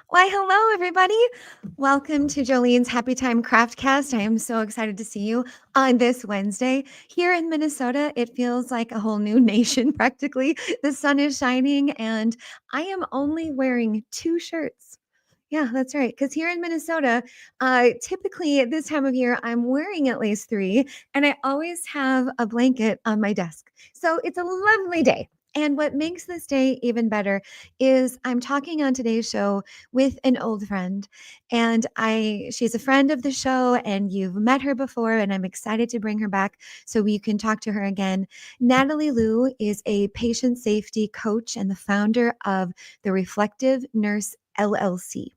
Why, hello, everybody. Welcome to Joleen's Happy Time Craftcast. I am so excited to see you on this Wednesday. Here in Minnesota, it feels like a whole new nation practically. The sun is shining, and I am only wearing 2 shirts. Yeah, that's right. Because here in Minnesota, typically at this time of year, I'm wearing at least 3, and I always have a blanket on my desk. So it's a lovely day. And what makes this day even better is I'm talking on today's show with an old friend, and she's a friend of the show, and you've met her before, and I'm excited to bring her back so we can talk to her again. Natalie Lu is a patient safety coach and the founder of the Reflective Nurse LLC.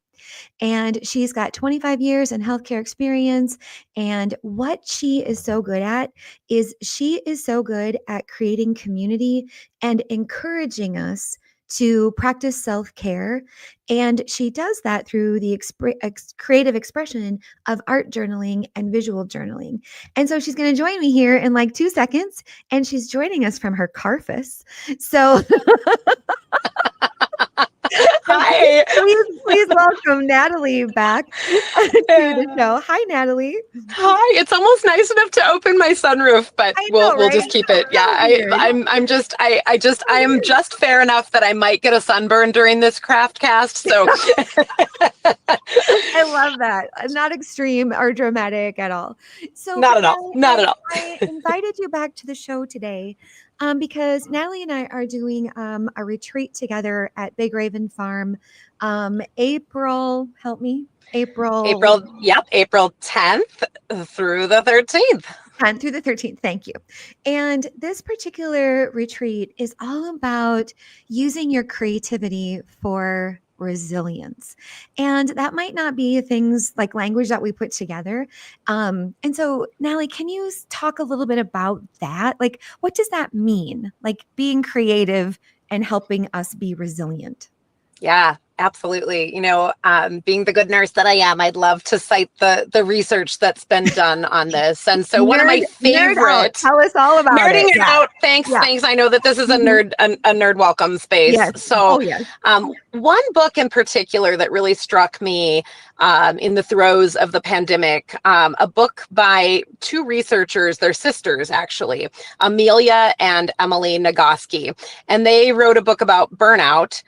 And she's got 25 years in healthcare experience. And what she is so good at is she is so good at creating community and encouraging us to practice self-care. And she does that through the creative expression of art journaling and visual journaling. And so she's going to join me here in like 2 seconds. And she's joining us from her Carfus. So Hi. Please welcome Natalie back to the show. Hi, Natalie. Hi. It's almost nice enough to open my sunroof, but we'll just keep it. Yeah, I am just fair enough that I might get a sunburn during this Craftcast. So I love that. Not extreme or dramatic at all. So not at all. I invited you back to the show today. Because Natalie and I are doing a retreat together at Big Raven Farm. April 10th through the 13th. 10th through the 13th. Thank you. And this particular retreat is all about using your creativity for resilience. And that might not be things like language that we put together. And so, Natalie, can you talk a little bit about that? Like, what does that mean? Like being creative and helping us be resilient? Yeah, absolutely. Being the good nurse that I am, I'd love to cite the research that's been done on this. And so one of my favorite, tell us all about nerding it out. Thanks. I know that this is a nerd welcome space. Yes. So one book in particular that really struck me in the throes of the pandemic, a book by 2 researchers, they're sisters actually, Amelia and Emily Nagoski. And they wrote a book about burnout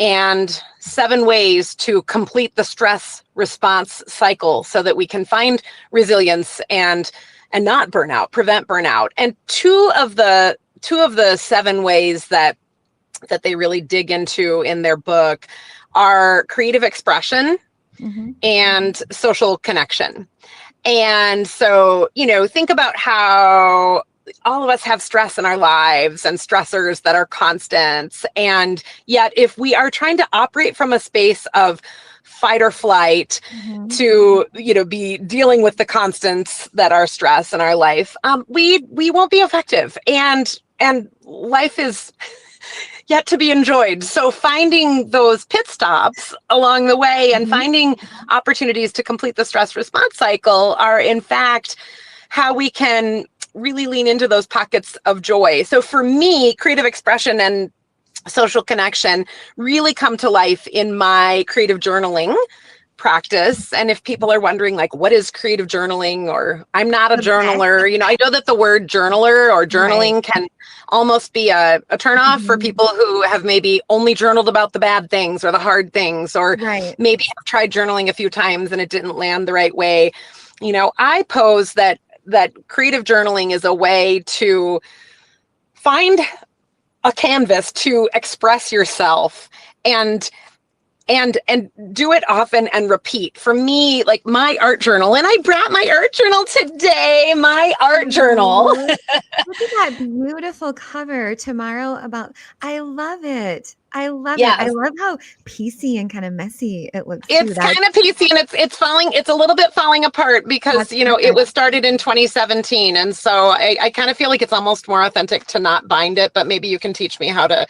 and 7 ways to complete the stress response cycle so that we can find resilience and not burnout, prevent burnout. And two of the 7 ways that they really dig into in their book are creative expression and social connection. And so, think about how all of us have stress in our lives and stressors that are constants. And yet, if we are trying to operate from a space of fight or flight to, be dealing with the constants that are stress in our life, we won't be effective. And life is yet to be enjoyed. So finding those pit stops along the way and finding opportunities to complete the stress response cycle are, in fact, how we can really lean into those pockets of joy. So for me, creative expression and social connection really come to life in my creative journaling practice. And if people are wondering, like, what is creative journaling, or I'm not a journaler, I know that the word journaler or journaling can almost be a turnoff for people who have maybe only journaled about the bad things or the hard things, or maybe have tried journaling a few times and it didn't land the right way. I pose that creative journaling is a way to find a canvas to express yourself and do it often and repeat. For me, like my art journal, and I brought my art journal today, my art journal. Look at that beautiful cover tomorrow I love it. I love it. I love how PC and kind of messy it looks. It's kind of PC and it's a little bit falling apart because, it was started in 2017. And so I kind of feel like it's almost more authentic to not bind it, but maybe you can teach me how to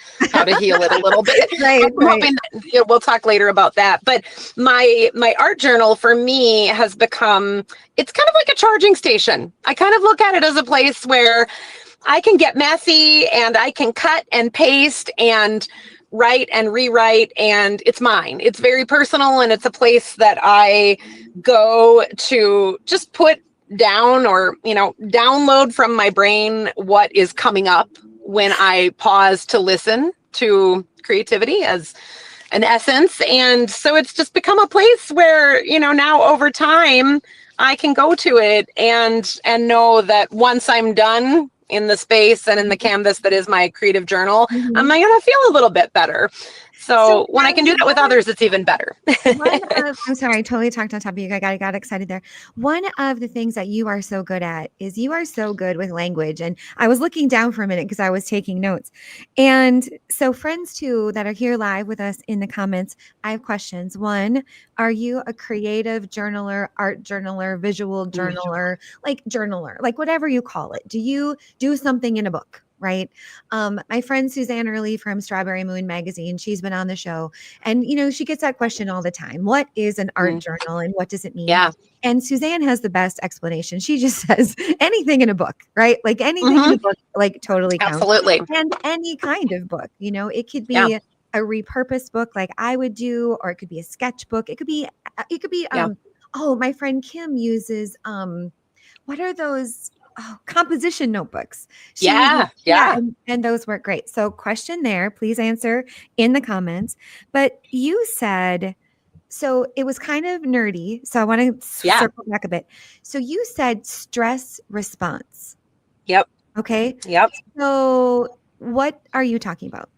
heal it a little bit. I'm hoping that, we'll talk later about that. But my art journal for me has become, it's kind of like a charging station. I kind of look at it as a place where I can get messy and I can cut and paste and write and rewrite, and it's mine. It's very personal, and it's a place that I go to just put down, or, download from my brain what is coming up when I pause to listen to creativity as an essence. And so it's just become a place where, now over time I can go to it and know that once I'm done in the space and in the canvas that is my creative journal, I'm going to feel a little bit better. So when I can do that with others, it's even better. I'm sorry, I totally talked on top of you. I got excited there. One of the things that you are so good at is you are so good with language. And I was looking down for a minute because I was taking notes. And so friends too that are here live with us in the comments, I have questions. One, are you a creative journaler, art journaler, visual journaler, like whatever you call it? Do you do something in a book? Right. My friend Suzanne Early from Strawberry Moon magazine, she's been on the show, and she gets that question all the time. What is an art journal and what does it mean? Yeah. And Suzanne has the best explanation. She just says anything in a book, right? Like anything in a book, like totally counts. Absolutely. And any kind of book, it could be a repurposed book like I would do, or it could be a sketchbook. It could be oh, my friend Kim uses what are those? Oh, composition notebooks. Yeah. And those work great. So question there, please answer in the comments. But you said, so it was kind of nerdy. So I want to circle back a bit. So you said stress response. Yep. Okay. Yep. So what are you talking about?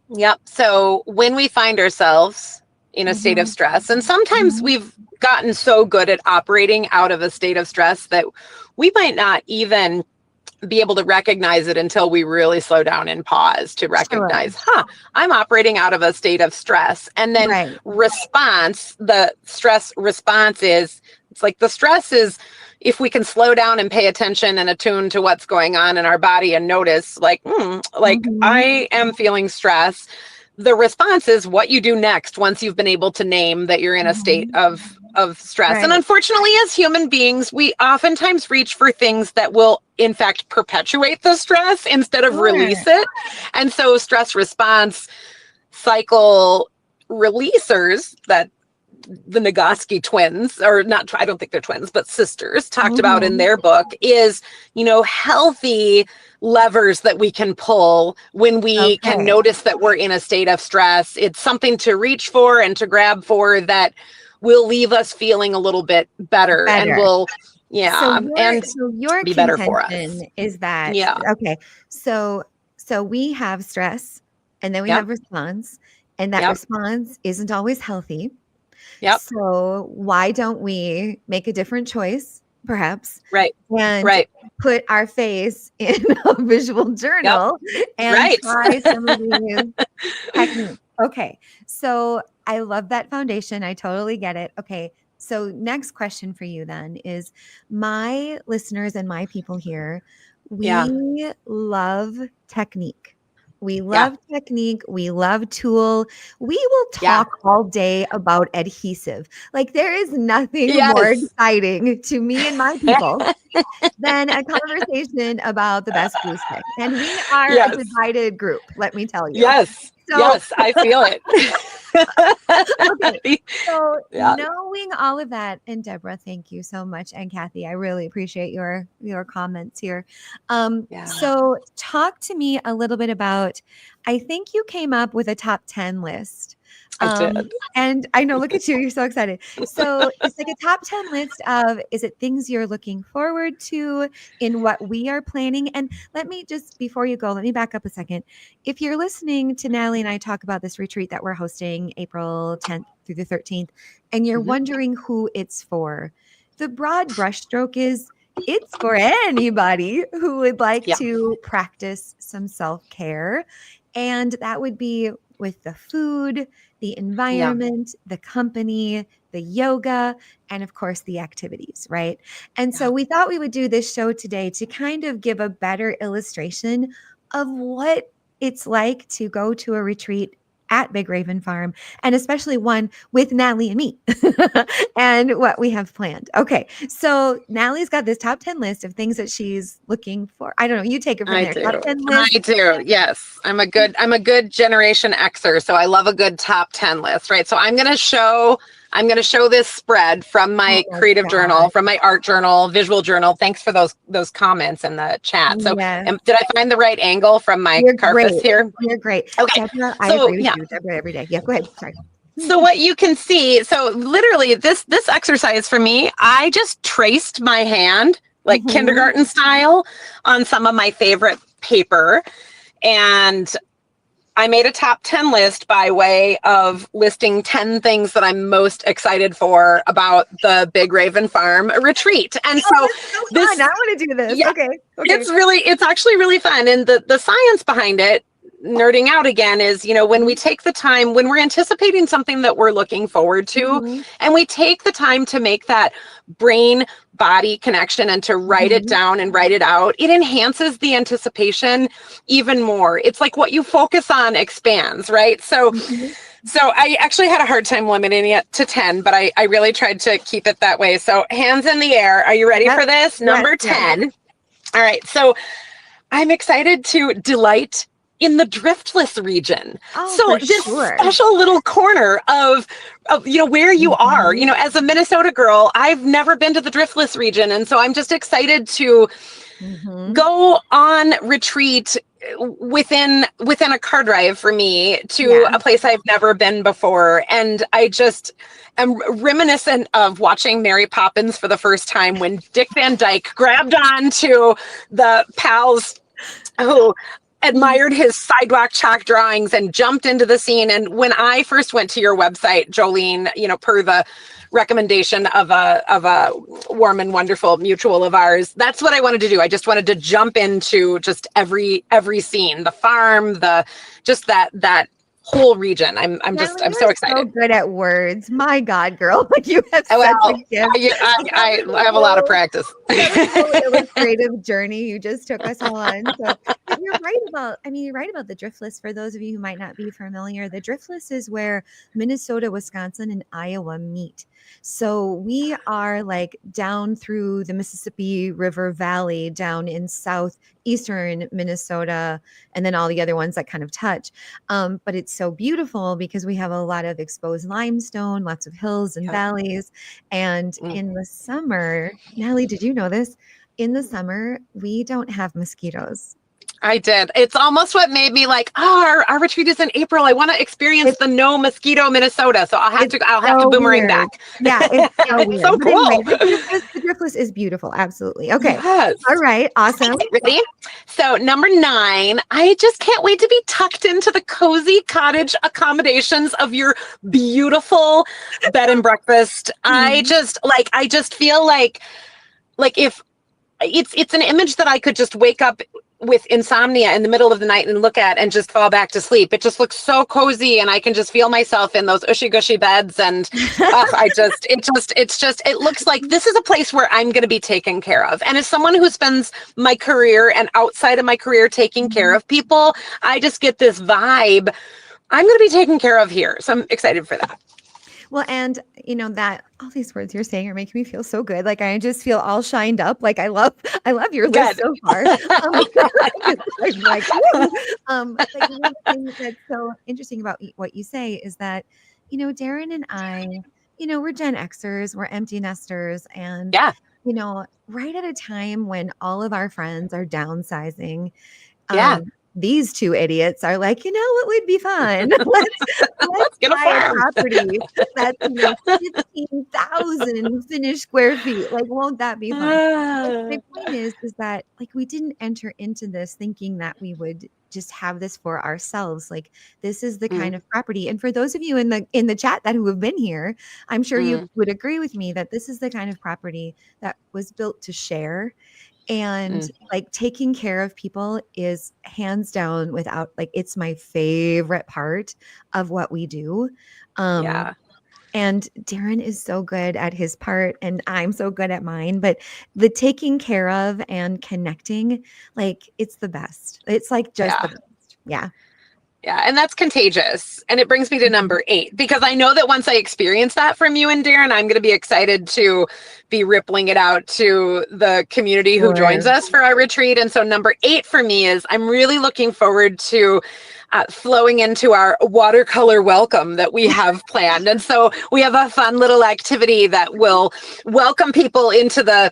Yep. So when we find ourselves in a state of stress, and sometimes we've gotten so good at operating out of a state of stress that we might not even be able to recognize it until we really slow down and pause to recognize, I'm operating out of a state of stress. And then the stress response is, it's like the stress is, if we can slow down and pay attention and attune to what's going on in our body and notice I am feeling stress. The response is what you do next once you've been able to name that you're in a state of stress. Right. And unfortunately, as human beings, we oftentimes reach for things that will, in fact, perpetuate the stress instead of release it. And so stress response cycle releasers that the Nagoski twins, or not, I don't think they're twins, but sisters, talked about in their book is, healthy levers that we can pull when we can notice that we're in a state of stress. It's something to reach for and to grab for that will leave us feeling a little bit better. And will, so your be better for us. Is that, okay. So we have stress and then we have response, and that response isn't always healthy. Yep. So why don't we make a different choice, perhaps? Right. And put our face in a visual journal and try some of these techniques. Okay. So I love that foundation. I totally get it. Okay. So next question for you then is, my listeners and my people here, we love technique. We love technique. We love tool. We will talk all day about adhesive. Like there is nothing more exciting to me and my people than a conversation about the best glue stick. And we are a divided group, let me tell you. Yes. Yes, I feel it. Okay. So knowing all of that, and Deborah, thank you so much. And Kathy, I really appreciate your comments here. So talk to me a little bit about, I think you came up with a top 10 list. I did. And I know, look at you, you're so excited. So it's like a top 10 list of, is it things you're looking forward to in what we are planning? And let me just, before you go, let me back up a second. If you're listening to Natalie and I talk about this retreat that we're hosting April 10th through the 13th, and you're wondering who it's for, the broad brushstroke is, it's for anybody who would like to practice some self-care. And that would be with the food, the environment, the company, the yoga, and of course the activities, right? And so we thought we would do this show today to kind of give a better illustration of what it's like to go to a retreat at Big Raven Farm, and especially one with Natalie and me and what we have planned. Okay. So Natalie's got this top 10 list of things that she's looking for. I don't know. You take it from I there. Top do. 10 I list. do. Yes. I'm a good Generation Xer, so I love a good top 10 list, right? So I'm going to show this spread from my Oh my creative journal, God. from my art journal, visual journal. Thanks for those comments in the chat. So, Yes. did I find the right angle from my You're carpus great. here? You're great. Okay. Deborah, I So, agree with yeah. you. Deborah every day. Yeah, go ahead. Sorry. So what you can see, so literally this exercise for me, I just traced my hand like kindergarten style on some of my favorite paper, and I made a top 10 list by way of listing 10 things that I'm most excited for about the Big Raven Farm retreat. And so this, fun. I want to do this. Yeah, Okay. it's actually really fun. And the science behind it, nerding out again, is, when we take the time, when we're anticipating something that we're looking forward to, and we take the time to make that brain body connection and to write it down and write it out, it enhances the anticipation even more. It's like what you focus on expands, right? So I actually had a hard time limiting it to 10, but I really tried to keep it that way. So hands in the air. Are you ready for this? Number 10. All right. So I'm excited to delight in the driftless region. So this special little corner of where you are, as a Minnesota girl, I've never been to the driftless region. And so I'm just excited to go on retreat within a car drive for me to a place I've never been before. And I just am reminiscent of watching Mary Poppins for the first time when Dick Van Dyke grabbed on to the pals who admired his sidewalk chalk drawings and jumped into the scene. And when I first went to your website, Joleen, per the recommendation of a warm and wonderful mutual of ours, that's what I wanted to do. I just wanted to jump into just every scene, the farm, that whole region. I'm so excited. So good at words. My God, girl, like you have such a gift. I have a lot of practice. Illustrative journey you just took us all on. So you're right about the Driftless. For those of you who might not be familiar, the Driftless is where Minnesota, Wisconsin, and Iowa meet. So we are like down through the Mississippi River Valley, down in southeastern Minnesota, and then all the other ones that kind of touch. But it's so beautiful because we have a lot of exposed limestone, lots of hills and valleys. And in the summer, Natalie, did you know this? In the summer, we don't have mosquitoes. I did. It's almost what made me like, our retreat is in April. I want to experience the no mosquito Minnesota. So I'll have to boomerang back. Yeah, it's so weird. So cool. Anyway, the Driftless is beautiful. Absolutely. Okay. Yes. All right. Awesome. Ready? So number 9, I just can't wait to be tucked into the cozy cottage accommodations of your beautiful bed and breakfast. I just feel like if it's an image that I could just wake up with insomnia in the middle of the night and look at and just fall back to sleep. It just looks so cozy, and I can just feel myself in those ushy gushy beds. And it looks like this is a place where I'm going to be taken care of. And as someone who spends my career and outside of my career taking care of people, I just get this vibe. I'm going to be taken care of here. So I'm excited for that. Well, and that all these words you're saying are making me feel so good. Like I just feel all shined up. Like I love your list so far. But one of the things that's so interesting about what you say is that, Darren and I, we're Gen Xers, we're empty nesters, and right at a time when all of our friends are downsizing. These two idiots are like, what would be fun? Let's get a buy a property that's 15,000 finished square feet. Like, won't that be fun? My point is that like we didn't enter into this thinking that we would just have this for ourselves. Like this is the kind of property. And for those of you in the chat who have been here, I'm sure you would agree with me that this is the kind of property that was built to share. And like taking care of people is hands down it's my favorite part of what we do. And Darren is so good at his part and I'm so good at mine, but the taking care of and connecting, like it's the best. It's like just the best. Yeah. Yeah, and that's contagious. And it brings me to number 8, because I know that once I experience that from you and Darren, I'm going to be excited to be rippling it out to the community who joins Sure. us for our retreat. And so number 8 for me is I'm really looking forward to flowing into our watercolor welcome that we have planned. And so we have a fun little activity that will welcome people into the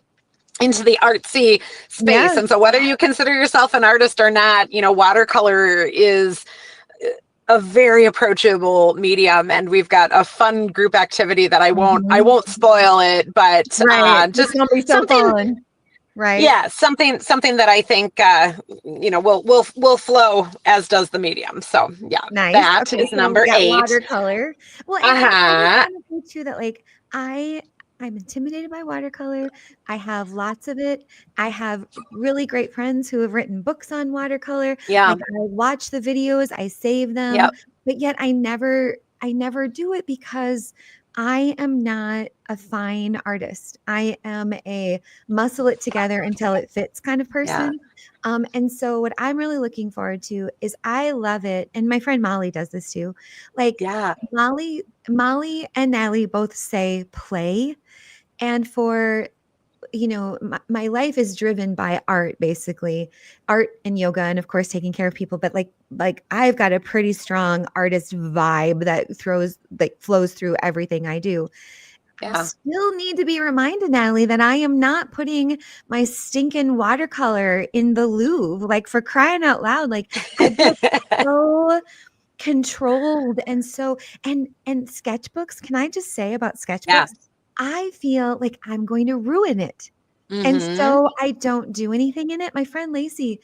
artsy space. Yes. And so whether you consider yourself an artist or not, watercolor is a very approachable medium, and we've got a fun group activity that I Mhm. won't spoil it, but Right. It's just gonna be so something, fun. Right. yeah, something that I think will flow, as does the medium. So yeah, Nice. that Okay, is so we number got 8. watercolor. Well, and I just Uh-huh. want to say too that like I'm intimidated by watercolor. I have lots of it. I have really great friends who have written books on watercolor. Yeah. Like I watch the videos, I save them, Yep. but yet I never do it because I am not a fine artist. I am a muscle it together until it fits kind of Yeah. person. And so what I'm really looking forward to is I love it. And my friend Molly does this too. Like Yeah. Molly and Natalie both say play. And for, my life is driven by art, basically art and yoga, and of course taking care of people. But like I've got a pretty strong artist vibe that flows through everything I do. I Yeah. still need to be reminded, Natalie, that I am not putting my stinking watercolor in the Louvre. Like for crying out loud, like I get so controlled and so and sketchbooks. Can I just say about sketchbooks? Yes. I feel like I'm going to ruin it. And Mm-hmm. so I don't do anything in it. My friend Lacey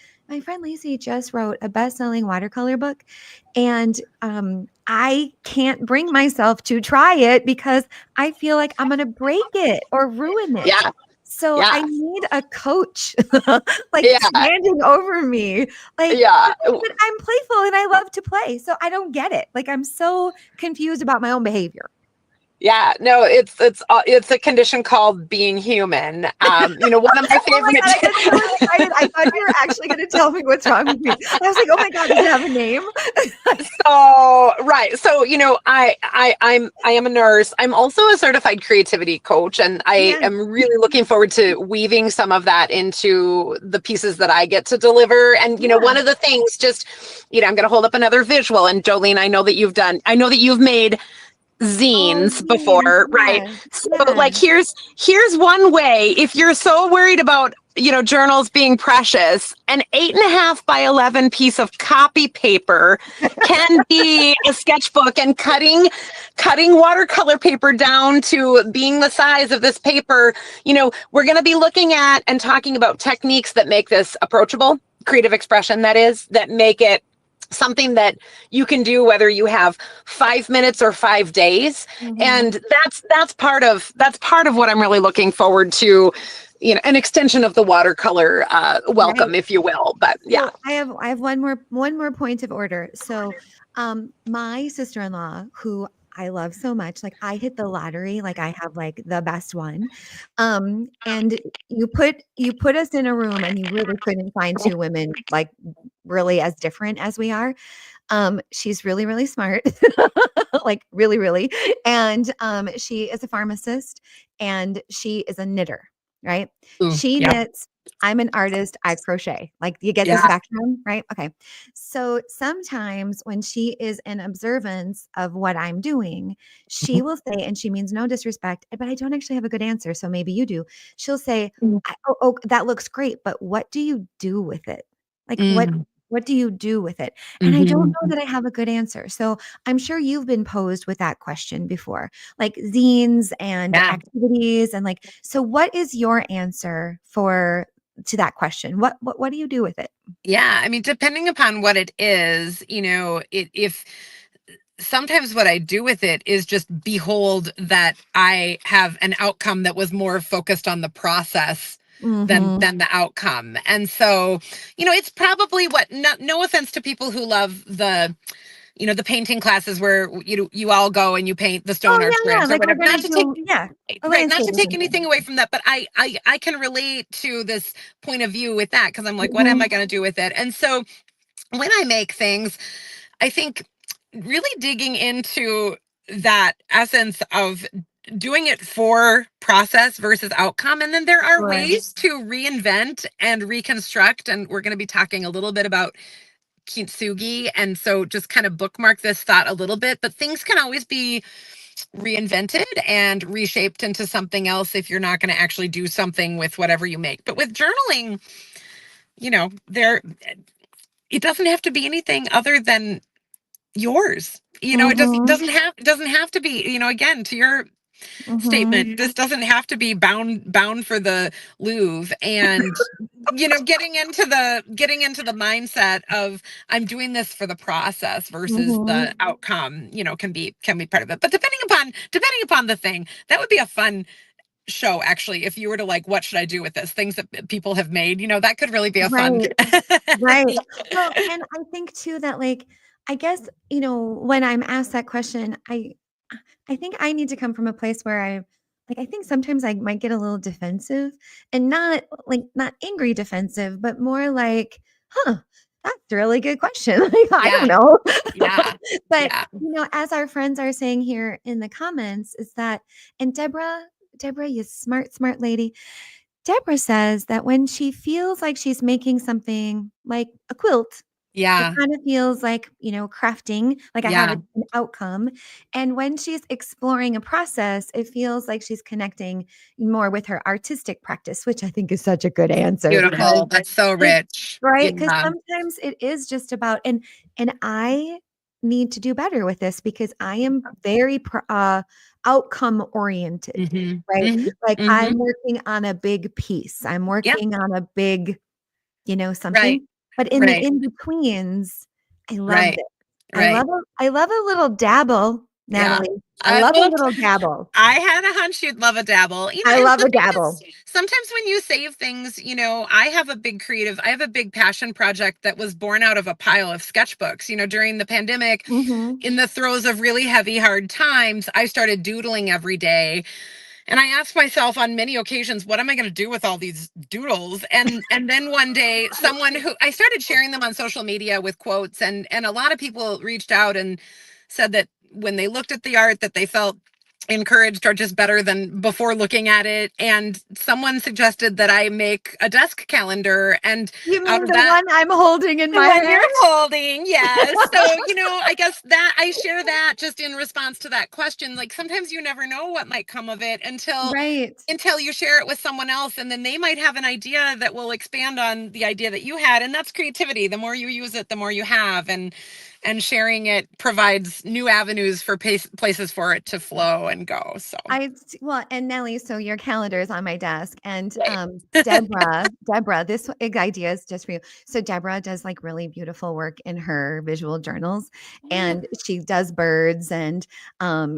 just wrote a best-selling watercolor book, and I can't bring myself to try it because I feel like I'm going to break it or ruin it. Yeah. So I Yeah. need a coach like Yeah. standing over me. Like, Yeah. but I'm playful and I love to play. So I don't get it. Like I'm so confused about my own behavior. Yeah, no, it's a condition called being human. One of my Oh my favorite. god, I got so excited. I thought you were actually going to tell me what's wrong with me. I was like, "Oh my god, does it have a name?" So right, so I am a nurse. I'm also a certified creativity coach, and I Yeah. am really looking forward to weaving some of that into the pieces that I get to deliver. And Yeah. one of the things, just I'm going to hold up another visual. And Jolene, I know that you've made Oh, zines zines. before, right? Yes. So like Yes. here's one way, if you're so worried about journals being precious, an 8.5 by 11 piece of copy paper can be a sketchbook, and cutting watercolor paper down to being the size of this paper. We're going to be looking at and talking about techniques that make this approachable, creative expression, that make it something that you can do whether you have 5 minutes or 5 days. Mhm. And that's part of what I'm really looking forward to, an extension of the watercolor Right. welcome, if you will. But yeah. So I have one more point of order. So my sister-in-law, who I love so much, like I hit the lottery, like I have like the best one. And you put us in a room and you really couldn't find two women like really as different as we are. She's really, really smart, like really, really. And she is a pharmacist and she is a knitter, right? Ooh, She yeah. knits. I'm an artist. I crochet. Like you get the Yeah. spectrum, right? Okay. So sometimes when she is in observance of what I'm doing, she will say, and she means no disrespect, but I don't actually have a good answer. So maybe you do. She'll say, oh, that looks great, but what do you do with it? Like Mm, what do you do with it? And I don't mhm. know that I have a good answer. So I'm sure you've been posed with that question before, like zines and Yeah. activities and like, so what is your answer to that question? What do you do with it? Yeah, I mean, depending upon what it is, if sometimes what I do with it is just behold that I have an outcome that was more focused on the process than Mhm. the outcome. And so, it's probably no offense to people who love the painting classes where you all go and you paint the Oh, stone arch yeah, yeah, bridge or like we're whatever. gonna Not to take do yeah, a right, not to landscape or take something. anything away from that, but I can relate to this point of view with that because I'm like, what am Mhm. I going to do with it? And so when I make things, I think really digging into that essence of doing it for process versus outcome. And then there are ways to reinvent and reconstruct. And we're going to be talking a little bit about kintsugi. And so just kind of bookmark this thought a little bit, but things can always be reinvented and reshaped into something else if you're not going to actually do something with whatever you make. But with journaling, it doesn't have to be anything other than yours. It doesn't have to be, again, to your statement, this doesn't have to be bound for the Louvre. And getting into the mindset of I'm doing this for the process versus the outcome, can be part of it. But depending upon the thing, that would be a fun show, actually, if you were to like, what should I do with this? Things that people have made, that could really be a fun. Right. Well, and I think too that like, I guess, when I'm asked that question, I think I need to come from a place where I think sometimes I might get a little defensive, and not angry defensive, but more like, that's a really good question. I don't know. Yeah. But, as our friends are saying here in the comments is that, and Deborah, you smart lady. Deborah says that when she feels like she's making something like a quilt, it kind of feels like, crafting, like I have an outcome. And when she's exploring a process, it feels like she's connecting more with her artistic practice, which I think is such a good answer. Beautiful. That's so rich. Right. Because sometimes it is just about, and I need to do better with this because I am very outcome oriented, right? Like I'm working on a big piece. I'm working on a big, something. Right. But in the in-betweens, I love it. I love a little dabble, Natalie. I love a little dabble. I had a hunch you'd love a dabble. I love a dabble. Sometimes when you save things, I have a big passion project that was born out of a pile of sketchbooks. During the pandemic, in the throes of really heavy, hard times, I started doodling every day. And I asked myself on many occasions, what am I going to do with all these doodles? And then one day, I started sharing them on social media with quotes, and a lot of people reached out and said that when they looked at the art that they felt encouraged or just better than before looking at it. And someone suggested that I make a desk calendar. And you mean the one I'm holding in my hand? You're holding, yes. So, I guess that I share that just in response to that question. Like sometimes you never know what might come of it until you share it with someone else. And then they might have an idea that will expand on the idea that you had. And that's creativity. The more you use it, the more you have. And sharing it provides new avenues for places for it to flow and go. So and Nellie, so your calendar is on my desk, and Deborah, this idea is just for you. So Deborah does like really beautiful work in her visual journals, and she does birds, and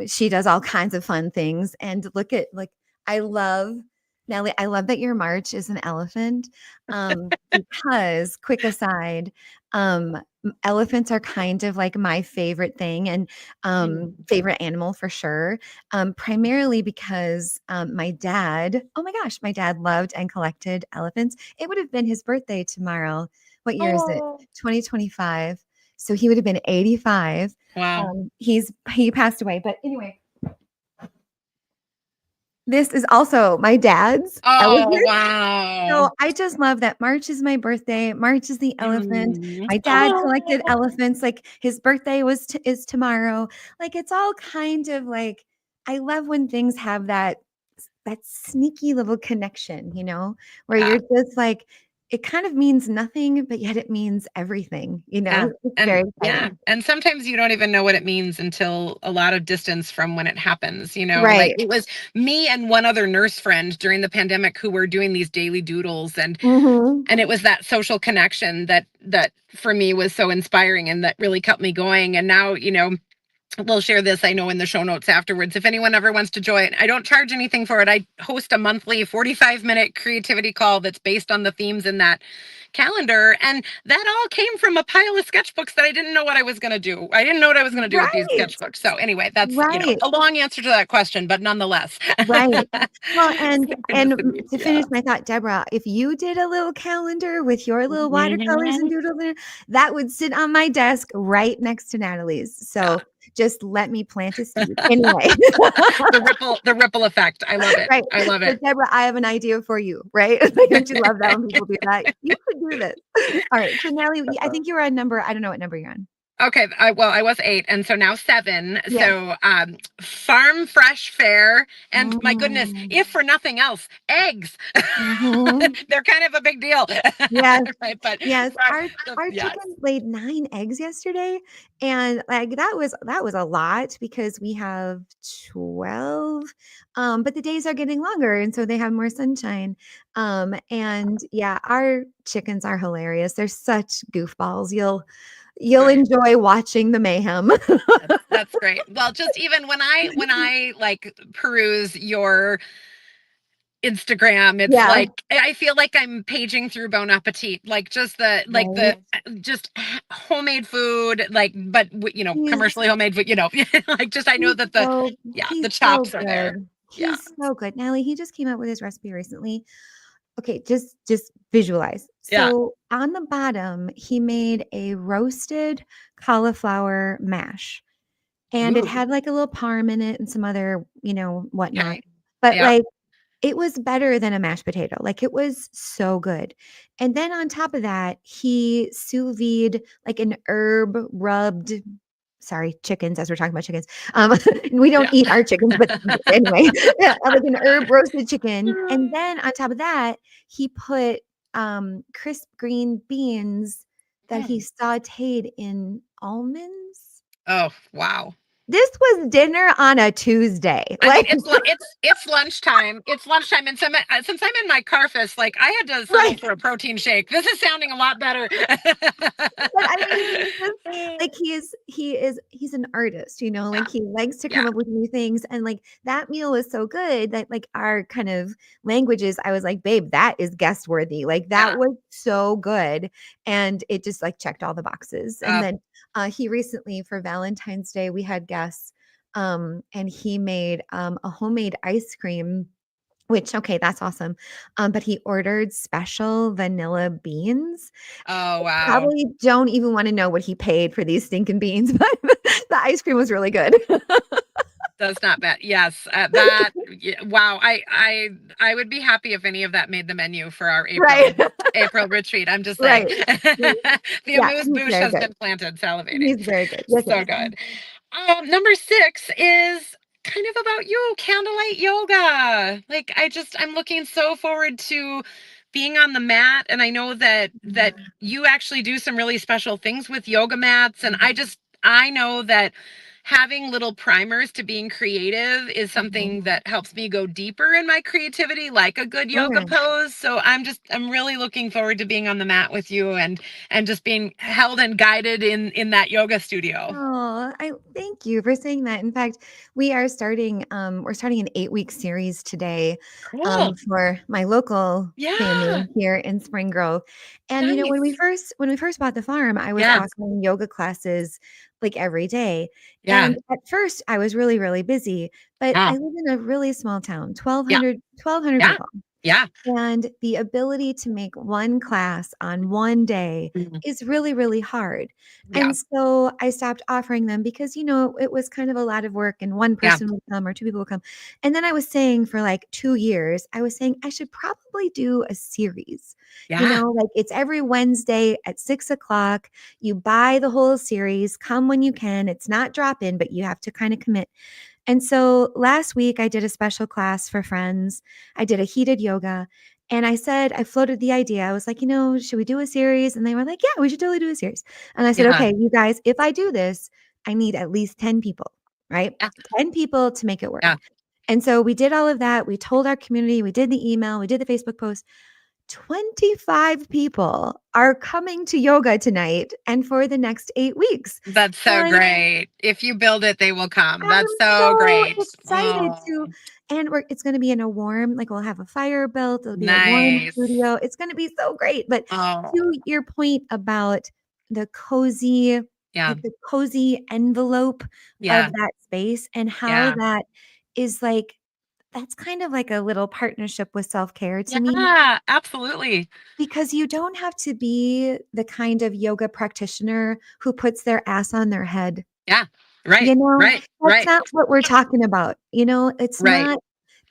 she does all kinds of fun things. And look at I love. Nellie, I love that your March is an elephant, because quick aside, elephants are kind of like my favorite thing, and favorite animal for sure. Primarily because my dad, oh my gosh, my dad loved and collected elephants. It would have been his birthday tomorrow. What year is it? 2025. So he would have been 85. Wow. He passed away. But anyway, this is also my dad's elephant. Wow. So I just love that March is my birthday. March is the elephant. My dad collected elephants. Like his birthday is tomorrow. Like it's all kind of like, I love when things have that sneaky little connection, where you're just like, it kind of means nothing, but yet it means everything, It's very exciting. And sometimes you don't even know what it means until a lot of distance from when it happens, Right. Like it was me and one other nurse friend during the pandemic who were doing these daily doodles, and it was that social connection that for me was so inspiring and that really kept me going. And now, we'll share this, I know, in the show notes afterwards. If anyone ever wants to join, I don't charge anything for it. I host a monthly 45-minute creativity call that's based on the themes in that calendar. And that all came from a pile of sketchbooks that I didn't know what I was going to do. I didn't know what I was going to do with these Right. sketchbooks. So anyway, that's, Right. a long answer to that question, but nonetheless. Right. Well, and to Yeah. finish my thought, Deborah, if you did a little calendar with your little watercolors and Mhm. doodles in it, that would sit on my desk right next to Natalie's. So just let me plant a seed. Anyway. The ripple effect. I love it. Right. I love So it. Deborah, I have an idea for you, right? Don't you love that when people do that? You could do this. All right. So Natalie, I think you were on number, I don't know what number you're on. Okay, I was 8, and so now 7. Yeah. So, farm fresh fare, and my goodness, Mm. if for nothing else, eggs. Mhm. They're kind of a big deal, Yes. right? But Yes, our yes, chicken laid 9 eggs yesterday, and, like, that was a lot because we have 12, but the days are getting longer, and so they have more sunshine, and yeah, our chickens are hilarious. They're such goofballs. You'll right. enjoy watching the mayhem. That's great. Well, just even when I like peruse your Instagram, it's Yeah. like I feel like I'm paging through Bon Appetit, like just Right. just homemade food, like but He's commercially homemade food, like just I know he's that so the he's so chops are there. good. Yeah. He's so good. Natalie, he just came out with his recipe recently. Okay, just visualize. Yeah. So on the bottom, he made a roasted cauliflower mash, and it Ooh. had like a little parm in it and some other, whatnot. Okay. But Yeah. like it was better than a mashed potato. Like it was so good. And then on top of that, he sous vide like an herb rubbed, sorry, chickens, as we're talking about chickens. We don't Yeah. eat our chickens, but anyway, yeah, like an herb roasted chicken. And then on top of that, he put crisp green beans that he sauteed in almonds. Oh, wow. This was dinner on a Tuesday. I mean, Like, it's lunchtime. It's lunchtime, and since I'm in my carfus, like I had to settle right. for a protein shake. This is sounding a lot better. But I mean, he's just like he's an artist, Yeah. like he likes to Yeah. come up with new things. And like that meal was so good that like our kind of languages, I was like, babe, that is guest worthy. Like that Yeah. was so good. And it just like checked all the boxes. And then he recently for Valentine's Day, we had guests. And he made a homemade ice cream, which okay, that's awesome. But he ordered special vanilla beans. Oh, wow. Probably don't even wanna know what he paid for these stinking beans, but the ice cream was really good. That's not bad. Yes, wow. I would be happy if any of that made the menu for our Right. April retreat. I'm just saying. Right. The Yeah, amuse he's bouche very has good. been planted, salivating. He's very good. Yes, So yes. good. Number 6 is kind of about you, candlelight yoga. Like I'm looking so forward to being on the mat, and I know that you actually do some really special things with yoga mats, and I know that having little primers to being creative is Mhm. something that helps me go deeper in my creativity, like a good yoga Okay. pose. So I'm really looking forward to being on the mat with you and just being held and guided in that yoga studio. Oh, I thank you for saying that. In fact, we're starting an 8-week series today, Cool. for my local Yeah. family here in Spring Grove. And when we Nice. first bought the farm, I was Yeah. offering yoga classes like every day. Yeah. And at first I was really, really busy, but I Yeah. live in a really small town, Yeah. 1,200 Yeah. people. Yeah. And the ability to make one class on one day Mhm. is really, really hard. Yeah. And so I stopped offering them because, it was kind of a lot of work and one Yeah. person would come or two people would come. And then I was saying for like 2 years, I was saying I should probably do a series. Yeah. Like it's every Wednesday at 6 o'clock. You buy the whole series, come when you can. It's not drop in, but you have to kind of commit. And so last week I did a special class for friends. I did a heated yoga. And I floated the idea. I was like, should we do a series? And they were like, yeah, we should totally do a series. And I said, Yeah. okay, you guys, if I do this, I need at least 10 people, right? Yeah. 10 people to make it work. Yeah. And so we did all of that. We told our community, we did the email, we did the Facebook post. 25 people are coming to yoga tonight and for the next 8 weeks. That's so great. If you build it, they will come. That's I'm so so great. excited to, and it's going to be in a warm, like we'll have a fire built. It'll be a warm Nice. studio. It's going to be so great. But Oh, to your point about the cozy, yeah. like the cozy envelope Yeah. of that space and how Yeah. that is like, that's kind of like a little partnership with self-care to me. Yeah, absolutely. Because you don't have to be the kind of yoga practitioner who puts their ass on their head. Yeah. Right. You know, Right. that's Right. not what we're talking about. You know, Right.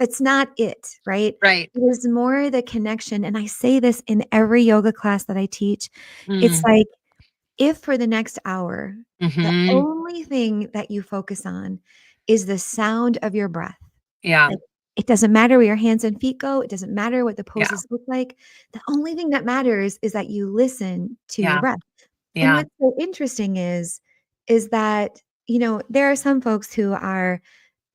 that's not it, right? Right. It is more the connection. And I say this in every yoga class that I teach. It's Mm. like, if for the next hour, the Mm-hmm. only thing that you focus on is the sound of your breath. Yeah. Like, it doesn't matter where your hands and feet go. It doesn't matter what the Yeah. poses look like. The only thing that matters is that you listen to your Yeah. breath. And Yeah. what's so interesting is that, you know, there are some folks who are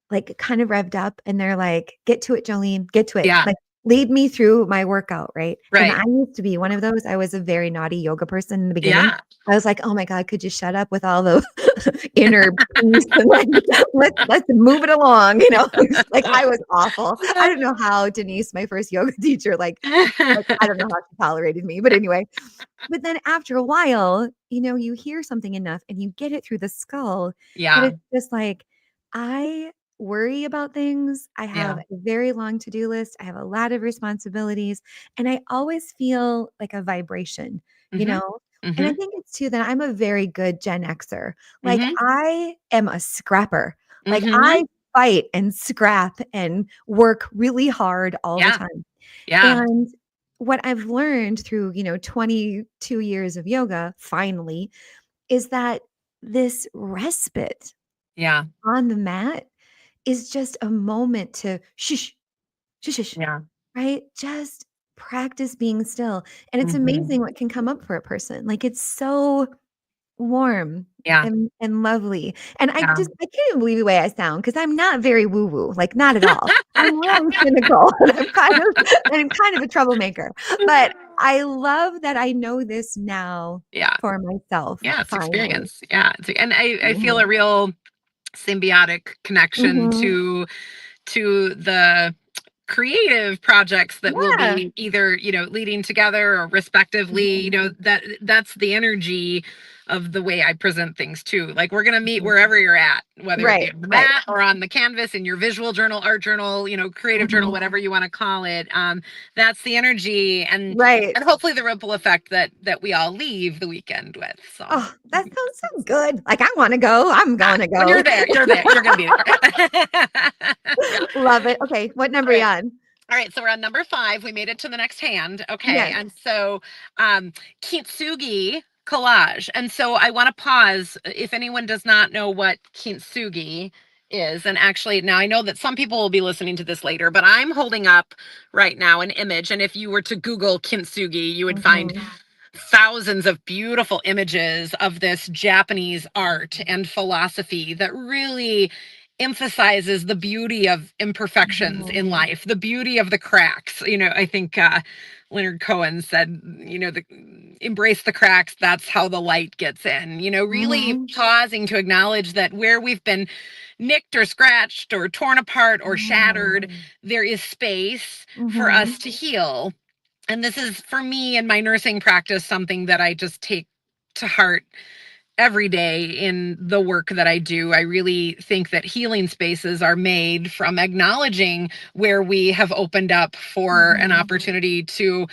like kind of revved up and they're like, get to it, Joleen, get to it. Yeah. Like, lead me through my workout, right? And Right. I used to be one of those. I was a very naughty yoga person in the beginning. Yeah. I was like, oh my God, could you shut up with all the inner peace and like, let's move it along, you know? Like, I was awful. I don't know how Denise, my first yoga teacher, like I don't know how she tolerated me, but anyway. But then after a while, you know, you hear something enough and you get it through the skull that Yeah. it's just like, I worry about things. I have Yeah. a very long to-do list. I have a lot of responsibilities, and I always feel like a vibration, you Mm-hmm. know? And I Mm-hmm. think it's too that I'm a very good Gen Xer. Like, Mm-hmm. I am a scrapper. Like, Mm-hmm. I fight and scrap and work really hard all the Yeah. time. Yeah. And what I've learned through, you know, 22 years of yoga, finally, is that this respite Yeah. on the mat is just a moment to shush, shush, shush, Yeah. right? Just practice being still. And it's Mm-hmm. amazing what can come up for a person. Like, it's so warm Yeah. and lovely. And I Yeah. can't even believe the way I sound because I'm not very woo-woo, like not at all. I'm really cynical and I'm kind of a troublemaker. But I love that I know this now Yeah. for myself Yeah. It's finally. experience. Yeah. And I feel Mhm. a real symbiotic connection Mhm. to the creative projects that will Yeah. be either, you know, leading together or respectively, you Mhm. know, that's the energy of the way I present things too. Like, we're going to meet Mhm. wherever you're at, whether it be Right, on the right. mat or on the canvas, in your visual journal, art journal, you know, creative journal, Mhm. whatever you want to call it. That's the energy, Right. and hopefully the ripple effect that we all leave the weekend with. So Oh, that sounds so good. Like, I want to go. I'm going to when go. you're there, you're going to be there. Yeah. Love it. Okay, what number All are you right. on? All right, so we're on number 5. We made it to the next hand. Okay, Yes. and so kintsugi collage. And so I want to pause if anyone does not know what kintsugi is. And actually, now I know that some people will be listening to this later, but I'm holding up right now an image. And if you were to Google kintsugi, you would find Mhm. thousands of beautiful images of this Japanese art and philosophy that really emphasizes the beauty of imperfections in Mhm. life, the beauty of the cracks. You know, I think Leonard Cohen said, you know, embrace the cracks. That's how the light gets in. You know, really Mhm. pausing to acknowledge that where we've been nicked or scratched or torn apart or shattered, Mm. there is space for Mhm. us to heal. And this is, for me in my nursing practice, something that I just take to heart every day in the work that I do. I really think that healing spaces are made from acknowledging where we have opened up for an Mhm. opportunity to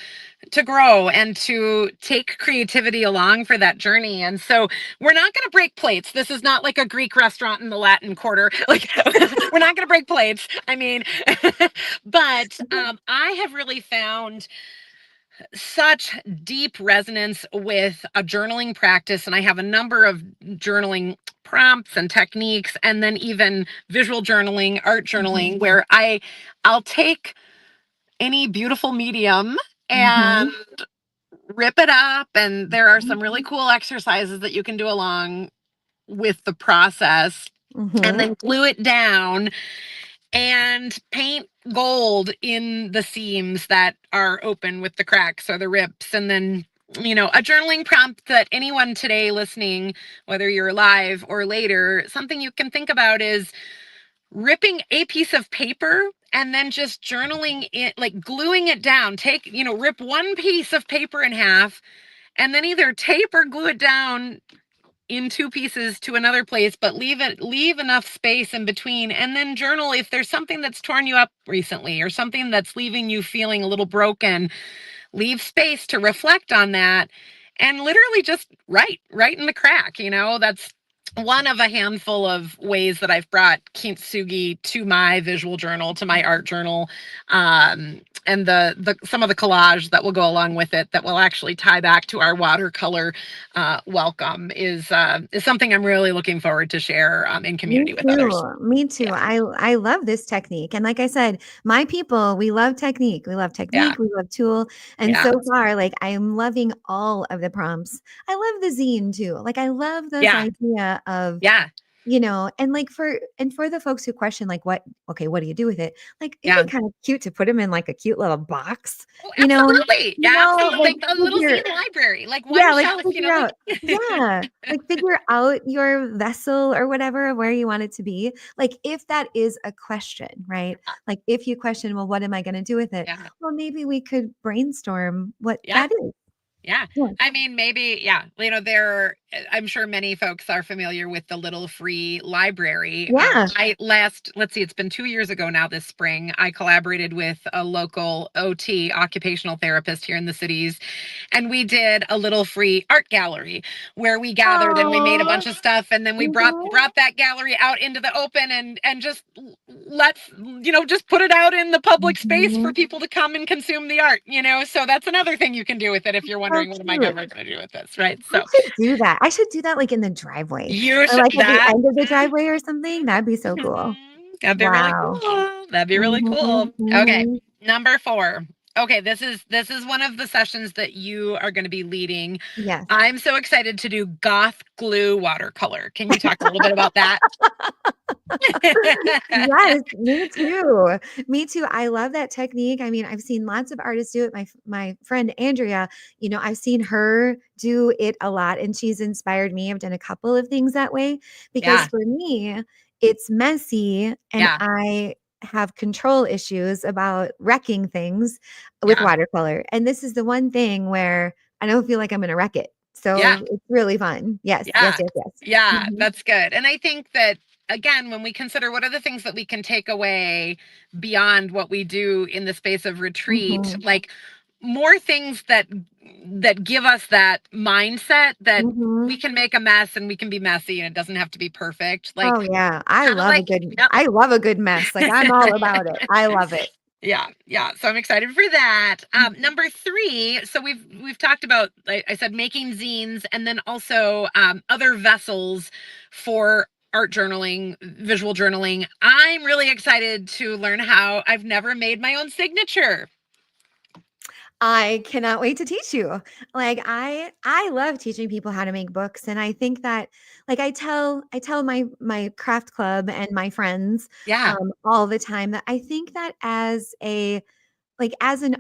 grow and to take creativity along for that journey. And so we're not going to break plates. This is not like a Greek restaurant in the Latin Quarter. Like, we're not going to break plates. I mean, but I have really found such deep resonance with a journaling practice, and I have a number of journaling prompts and techniques, and then even visual journaling, art journaling, where I'll take any beautiful medium and Mhm. rip it up, and there are Mhm. some really cool exercises that you can do along with the process, and Mhm. then glue it down. and paint gold in the seams that are open with the cracks or the rips. And then, a journaling prompt that anyone today listening, whether you're live or later, something you can think about is ripping a piece of paper and then just journaling it, like gluing it down. Rip one piece of paper in half and then either tape or glue it down in two pieces to another place, but leave enough space in between, and then journal if there's something that's torn you up recently or something that's leaving you feeling a little broken. Leave space to reflect on that and literally just write in the crack. That's one of a handful of ways that I've brought kintsugi to my visual journal, to my art journal, and the some of the collage that will go along with it that will actually tie back to our watercolor welcome is something I'm really looking forward to share in community with others. Me too. Yeah. I love this technique. And like I said, my people, we love technique. We love technique. We love tool. And so far, like I'm loving all of the prompts. I love the zine too. Like I love this idea of and like for the folks who question like what do you do with it? Like it'd be kind of cute to put them in like a cute little box. Oh, absolutely. Absolutely. Like a little zine library, like one shelf, figure out, like figure out your vessel or whatever of where you want it to be. Like if that is a question, right? Like if you question, well, what am I going to do with it? Well, maybe we could brainstorm what that is. Yeah. I mean, maybe, I'm sure many folks are familiar with the Little Free Library. Let's see, it's been 2 years ago now this spring, I collaborated with a local OT, occupational therapist here in the cities, and we did a Little Free art gallery where we gathered and we made a bunch of stuff, and then we brought that gallery out into the open and just just put it out in the public space for people to come and consume the art, so that's another thing you can do with it if you're wondering what am I going to do with this, right? So I should do that. I should do that like in the driveway. Or like at the end of the driveway or something. That'd be so cool. That'd be really cool. That'd be really cool. Okay, number 4. Okay, this is one of the sessions that you are going to be leading. Yes. I'm so excited to do goth glue watercolor. Can you talk a little bit about that? Yes, me too. Me too. I love that technique. I mean, I've seen lots of artists do it. My friend Andrea, I've seen her do it a lot and she's inspired me. I've done a couple of things that way because for me, it's messy and I have control issues about wrecking things with watercolor. And this is the one thing where I don't feel like I'm going to wreck it. So it's really fun. Yes. Yeah, that's good. And I think that, again, when we consider what are the things that we can take away beyond what we do in the space of retreat, like more things that give us that mindset that we can make a mess and we can be messy and it doesn't have to be perfect. Like, I love a good mess. Like I'm all about it. I love it. Yeah. So I'm excited for that. Number 3. So we've talked about, like I said, making zines and then also other vessels for art journaling, visual journaling. I'm really excited to learn how. I've never made my own signature. I cannot wait to teach you. Like I love teaching people how to make books. And I think that like I tell my craft club and my friends all the time that I think that as an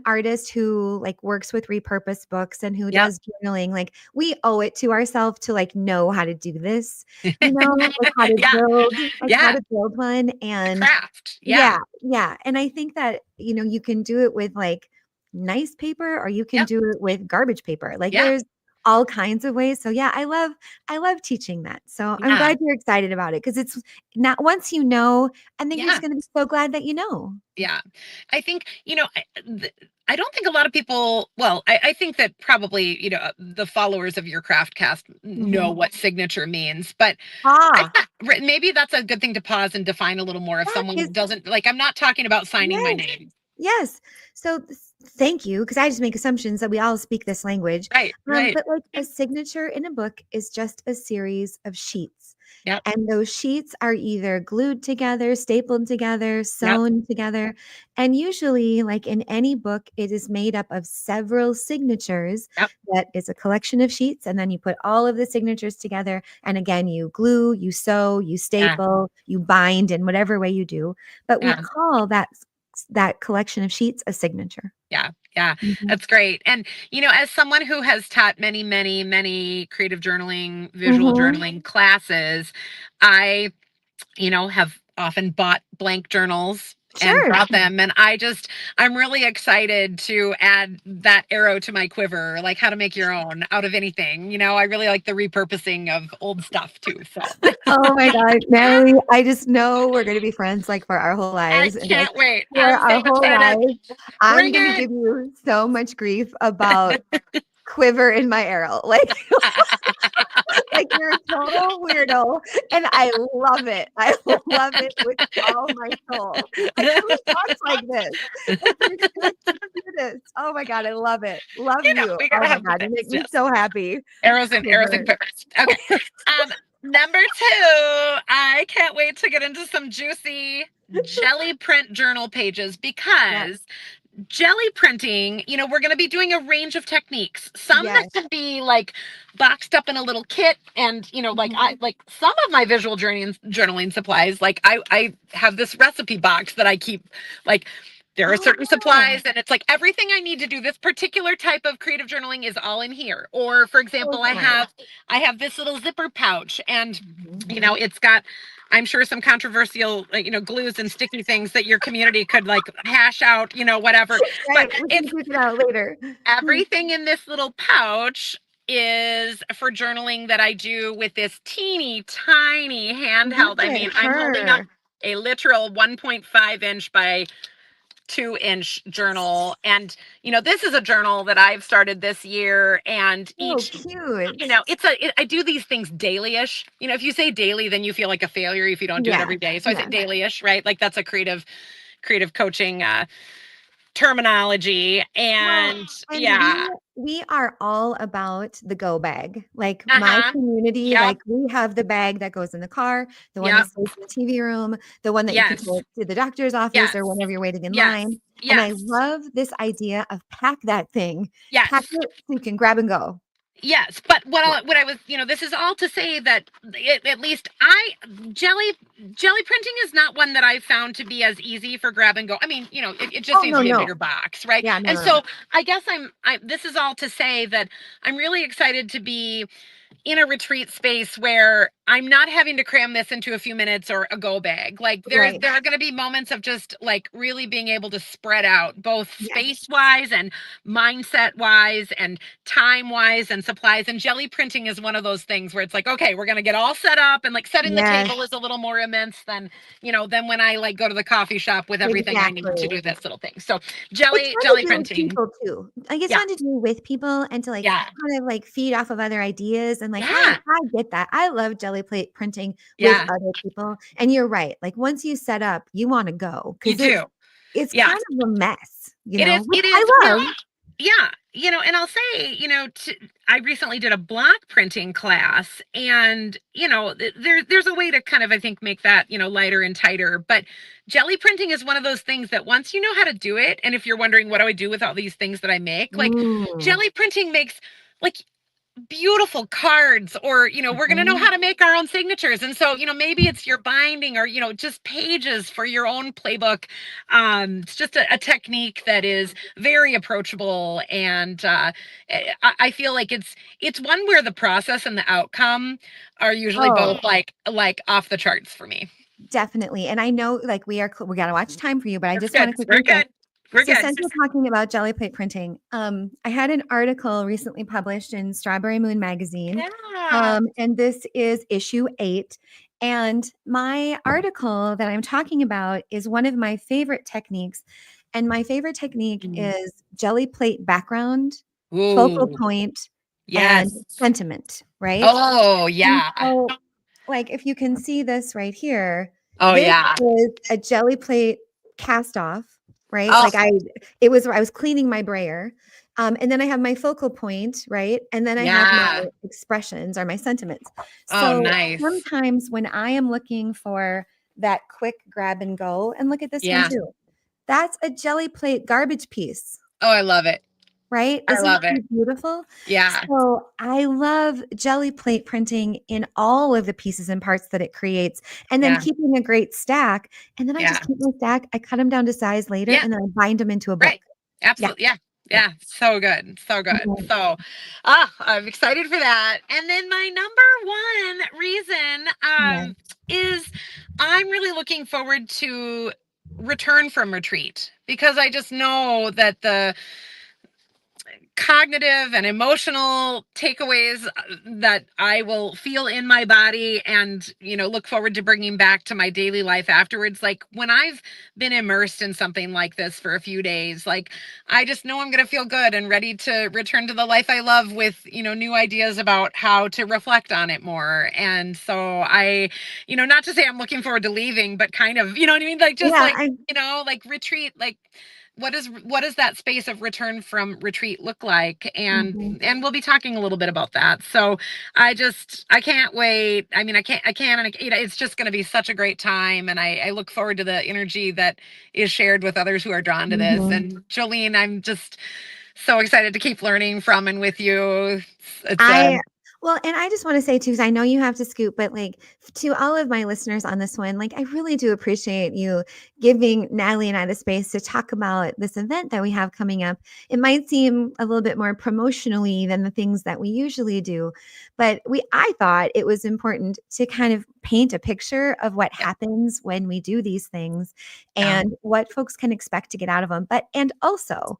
artist who like works with repurposed books and who does journaling, like we owe it to ourselves to like know how to do this, like how to build one and craft. Yeah. And I think that, you can do it with like nice paper or you can do it with garbage paper. Like there's all kinds of ways. So I love teaching that. So I'm glad you're excited about it because it's not once you know, and then you're just going to be so glad that you know. Yeah. I think, I don't think a lot of people, I think that probably, the followers of your Craftcast know what signature means, but maybe that's a good thing to pause and define a little more if someone doesn't, like, I'm not talking about signing my name. Yes. So thank you, because I just make assumptions that we all speak this language. Right. But like a signature in a book is just a series of sheets. Yep. And those sheets are either glued together, stapled together, sewn together. And usually, like in any book, it is made up of several signatures. Yep. That is a collection of sheets. And then you put all of the signatures together. And again, you glue, you sew, you staple, you bind in whatever way you do. But we call that collection of sheets a signature. Yeah. That's great. And, as someone who has taught many, many, many creative journaling, visual journaling classes, I, have often bought blank journals and brought them. And I'm really excited to add that arrow to my quiver, like how to make your own out of anything. I really like the repurposing of old stuff too. So. Oh my God, Natalie, I just know we're going to be friends like for our whole lives. I can't wait. For our whole lives. I'm going to it. give you so much grief about quiver in my arrow. Like you're a total weirdo. And I love it. I love it with all my soul. Like who talks like this? Oh my God, I love it. Love you. Oh my God, you make me so happy. Arrows and quivers. Okay. Number 2, I can't wait to get into some juicy jelly print journal pages because jelly printing, we're going to be doing a range of techniques. Some that can be like boxed up in a little kit and, like some of my visual journaling supplies, like I have this recipe box that I keep, like there are certain supplies and it's like everything I need to do this particular type of creative journaling is all in here. Or for example, I have this little zipper pouch and, it's got, I'm sure some controversial, glues and sticky things that your community could like hash out, whatever. Right, but we can figure it out later. Everything in this little pouch is for journaling that I do with this teeny tiny handheld. I mean, I'm holding up a literal 1.5 inch by 2-inch journal. And, this is a journal that I've started this year and cute. I do these things daily-ish. If you say daily, then you feel like a failure if you don't do it every day. So I say daily-ish, right? Like that's a creative coaching, terminology. And we are all about the go bag. Like my community, like we have the bag that goes in the car, the one that stays in the TV room, the one that you can take to the doctor's office or whenever you're waiting in line. And I love this idea of pack that thing. Pack it so you can grab and go. Yes, but what I was, this is all to say that at least jelly printing is not one that I've found to be as easy for grab and go. I mean, it just needs to be a bigger box, right? Yeah, I guess this is all to say that I'm really excited to be in a retreat space where I'm not having to cram this into a few minutes or a go bag. Like there are going to be moments of just like really being able to spread out both space wise and mindset wise and time wise and supplies. And jelly printing is one of those things where it's like, okay, we're going to get all set up and like setting the table is a little more immense than, than when I like go to the coffee shop with everything I need to do this little thing. So jelly printing. People too. Like it's fun to do with people and to like kind of like feed off of other ideas. And like, I get that. I love jelly plate printing with other people. And you're right. Like once you set up, you want to go. You do. It's kind of a mess. It is. I love. And I'll say, I recently did a block printing class and, there's a way to kind of, I think, make that, lighter and tighter. But jelly printing is one of those things that once you know how to do it, and if you're wondering, what do I do with all these things that I make? Like jelly printing makes like beautiful cards or we're going to know how to make our own signatures. And so maybe it's your binding or just pages for your own playbook. It's just a technique that is very approachable, and I feel like it's one where the process and the outcome are usually both like off the charts for me. Definitely. And I know like we got to watch time for you, but I just want to quickly since we're talking about jelly plate printing, I had an article recently published in Strawberry Moon magazine, and this is issue 8. And my article that I'm talking about is one of my favorite techniques. And my favorite technique is jelly plate background, focal point, and sentiment, right? Oh, yeah. So, like if you can see this right here, this is a jelly plate cast off. Right. Like I was cleaning my brayer And then I have my focal point, right? And then I have my Yeah. expressions or my sentiments. Oh, So nice. sometimes when I am looking for that quick grab and go, and look at this one Yeah. too. That's a jelly plate garbage piece, Oh, I love it. right? I Isn't love she it. beautiful? Yeah. So I love jelly plate printing in all of the pieces and parts that it creates, and then Yeah. keeping a great stack. And then I just Yeah. keep my stack. I cut them down to size later, Yeah. and then I bind them into a book. Right. Absolutely. Yeah. Yeah. Yeah. So good. So good. Mhm. So, I'm excited for that. And then my number one reason Yeah. is I'm really looking forward to return from retreat, because I just know that the cognitive and emotional takeaways that I will feel in my body and, look forward to bringing back to my daily life afterwards. Like when I've been immersed in something like this for a few days, like I just know I'm going to feel good and ready to return to the life I love with, new ideas about how to reflect on it more. And so not to say I'm looking forward to leaving, but kind of, you know what I mean? Like just Yeah. like, like retreat, like what does that space of return from retreat look like? And Mhm. we'll be talking a little bit about that. So I can't wait. I mean, I can't, and it's just going to be such a great time. And I look forward to the energy that is shared with others who are drawn to this. Mhm. And Joleen, I'm just so excited to keep learning from and with you. It's Well, and I just want to say too, because I know you have to scoot, but like to all of my listeners on this one, like I really do appreciate you giving Natalie and I the space to talk about this event that we have coming up. It might seem a little bit more promotionally than the things that we usually do, but I thought it was important to kind of paint a picture of what yeah, happens when we do these things yeah, and what folks can expect to get out of them. And also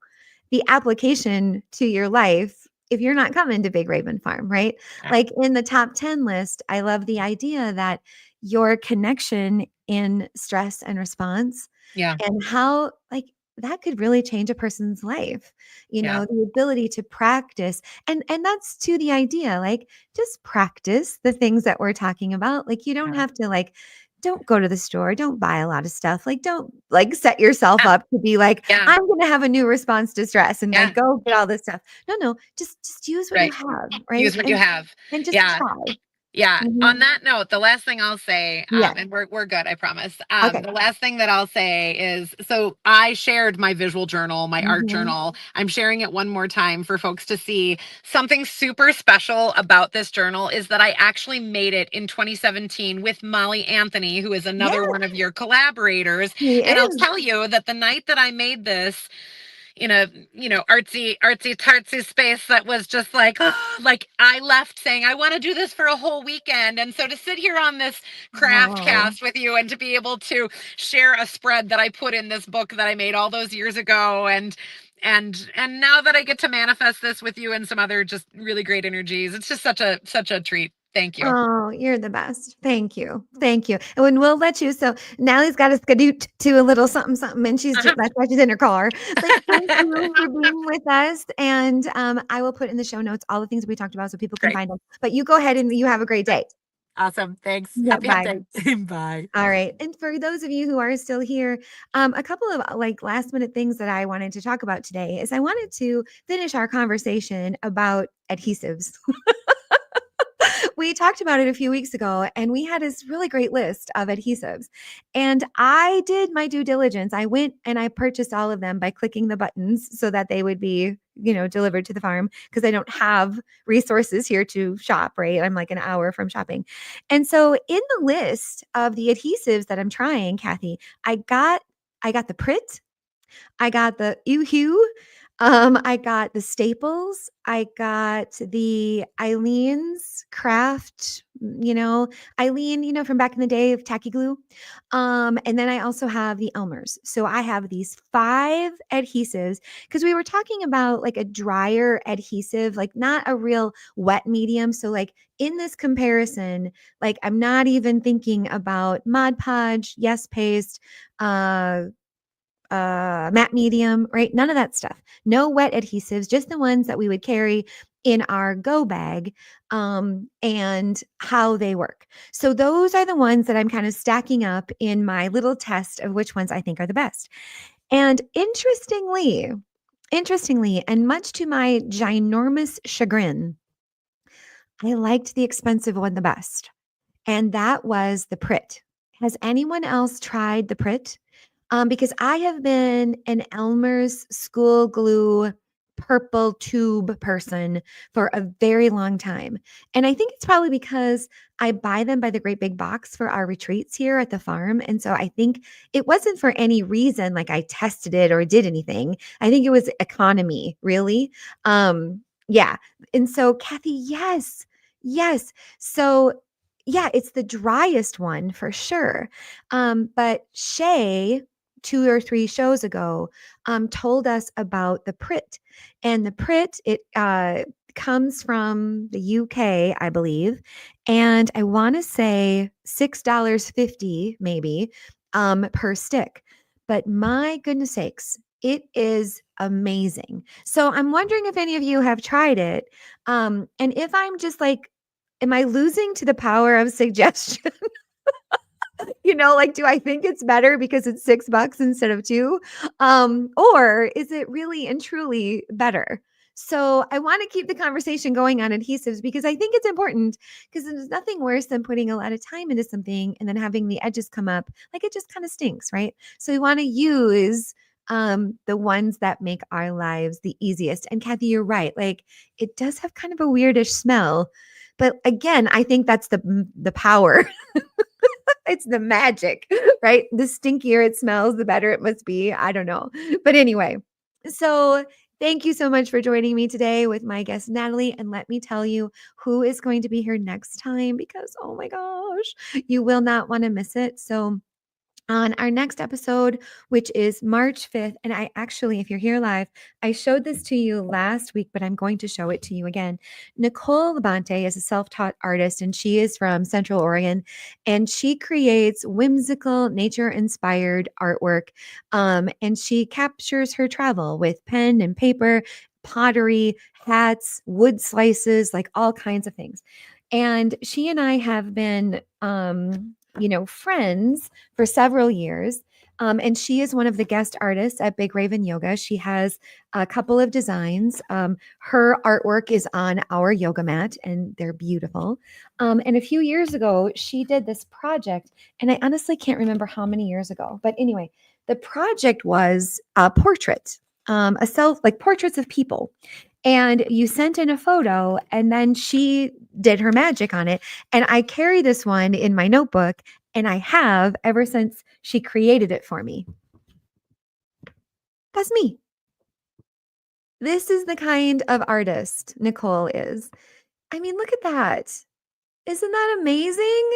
the application to your life if you're not coming to Big Raven Farm, right? yeah, Like in the top 10 list, I love the idea that your connection in stress and response yeah, and how like that could really change a person's life. yeah, The ability to practice and that's to the idea like just practice the things that we're talking about. Like you don't yeah, have to like don't go to the store, don't buy a lot of stuff. Like don't like set yourself up to be like yeah, I'm going to have a new response to stress and yeah, like go get all this stuff. No, just use what you right. have, right? Use what you have. And just Yeah. try. Yeah. On Mhm. that note, the last thing I'll say, Yeah. and we're good, I promise. Okay. The last thing that I'll say is, so I shared my visual journal, my art Mhm. journal. I'm sharing it one more time for folks to see. Something super special about this journal is that I actually made it in 2017 with Molly Anthony, who is Yeah, another one of your collaborators. he And I'll is. tell you that the night that I made this, in a artsy tartsy space that was just like like I left saying I want to do this for a whole weekend. And so to sit here on this craft Oh. cast with you and to be able to share a spread that I put in this book that I made all those years ago, and now that I get to manifest this with you and some other just really great energies, it's just such a treat. Thank you. Oh, you're the best. Thank you. Thank you. And when we'll let you, so Nallie's got to skedoot to a little something, something, and that's why she's in her car. But thank you for being with us. And I will put in the show notes all the things we talked about so people can Great. find them. But you go ahead and you have a great day. Awesome. Thanks. Yeah, Happy hump bye. day. Bye. All right. And for those of you who are still here, a couple of like last minute things that I wanted to talk about today is I wanted to finish our conversation about adhesives. We talked about it a few weeks ago and we had this really great list of adhesives. And I did my due diligence. I went and I purchased all of them by clicking the buttons so that they would be, delivered to the farm because I don't have resources here to shop, right? I'm like an hour from shopping. And so in the list of the adhesives that I'm trying, Kathy, I got the Prit, I got the Uhu. I got the Staples. I got the Eileen's Craft, Eileen, from back in the day of tacky glue. And then I also have the Elmer's. So I have these 5 adhesives because we were talking about like a drier adhesive, like not a real wet medium. So like in this comparison, like I'm not even thinking about Mod Podge, Yes Paste, uh matte medium, right? None of that stuff. No wet adhesives, just the ones that we would carry in our go bag and how they work. So those are the ones that I'm kind of stacking up in my little test of which ones I think are the best. And interestingly, Interestingly, and much to my ginormous chagrin, I liked the expensive one the best, and that was the Prit. Has anyone else tried the Prit? Because I have been an Elmer's school glue purple tube person for a very long time. And I think it's probably because I buy them by the great big box for our retreats here at the farm. And so I think it wasn't for any reason like I tested it or did anything. I think it was economy, really. Yeah. And so, Kathy, yes, yes. So, yeah, it's the driest one for sure. But Shay, 2 or 3 shows ago, told us about the Prit. And the Prit, it comes from the UK, I believe. And I want to say $6.50 maybe per stick. But my goodness sakes, it is amazing. So I'm wondering if any of you have tried it. And if I'm just like, am I losing to the power of suggestion? Like, do I think it's better because it's $6 instead of 2? Or is it really and truly better? So I want to keep the conversation going on adhesives because I think it's important because there's nothing worse than putting a lot of time into something and then having the edges come up. Like it just kind of stinks, right? So we want to use the ones that make our lives the easiest. And Kathy, you're right. Like it does have kind of a weirdish smell. But again, I think that's the power. It's the magic, right? The stinkier it smells, the better it must be. I don't know. But anyway, so thank you so much for joining me today with my guest, Natalie. And let me tell you who is going to be here next time because, oh my gosh, you will not want to miss it. So, on our next episode, which is March 5th. And I actually, if you're here live, I showed this to you last week, but I'm going to show it to you again. Nicole Labonte is a self-taught artist, and she is from Central Oregon, and she creates whimsical, nature-inspired artwork. And she captures her travel with pen and paper, pottery, hats, wood slices, like all kinds of things. And she and I have been, friends for several years. And she is one of the guest artists at Big Raven Yoga. She has a couple of designs. Her artwork is on our yoga mat, and they're beautiful. And a few years ago, she did this project, and I honestly can't remember how many years ago. But anyway, the project was a portrait, like portraits of people. And you sent in a photo, and then she did her magic on it. And I carry this one in my notebook, and I have ever since she created it for me. That's me. This is the kind of artist Nicole is. I mean, look at that. Isn't that amazing?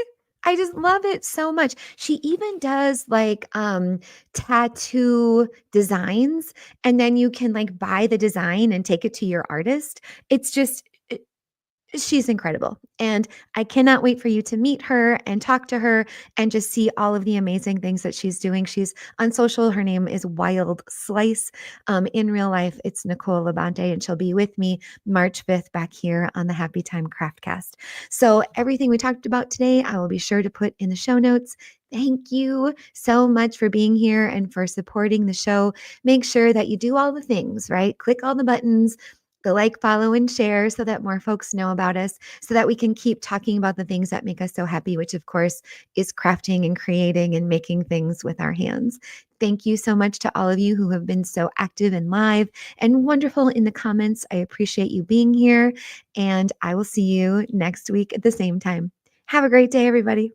I just love it so much. She even does like tattoo designs, and then you can like buy the design and take it to your artist. It's just she's incredible. And I cannot wait for you to meet her and talk to her and just see all of the amazing things that she's doing. She's on social. Her name is Wild Slice. In real life, it's Nicole Labonte, and she'll be with me March 5th back here on the Happy Time Craftcast. So everything we talked about today, I will be sure to put in the show notes. Thank you so much for being here and for supporting the show. Make sure that you do all the things, right? Click all the buttons, the like, follow, and share so that more folks know about us, so that we can keep talking about the things that make us so happy, which of course is crafting and creating and making things with our hands. Thank you so much to all of you who have been so active and live and wonderful in the comments. I appreciate you being here, and I will see you next week at the same time. Have a great day, everybody.